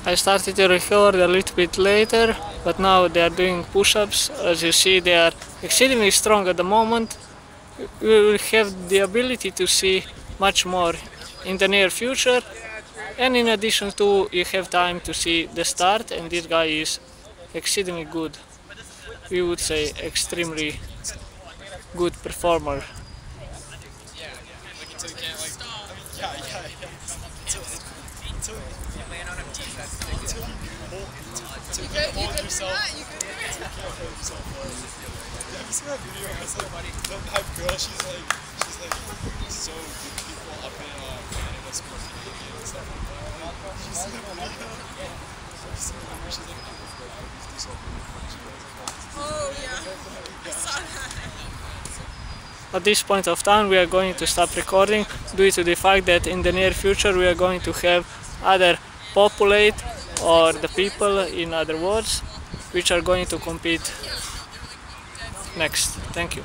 I started to record a little bit later, but now they are doing push-ups. As you see, they are exceedingly strong at the moment. We will have the ability to see much more in the near future. And in addition to, you have time to see the start, and this guy is exceedingly good. We would say extremely good performer. Oh yeah, I saw that. At this point of time we are going to stop recording due to the fact that in the near future we are going to have other populate or the people, in other words, which are going to compete next. Thank you.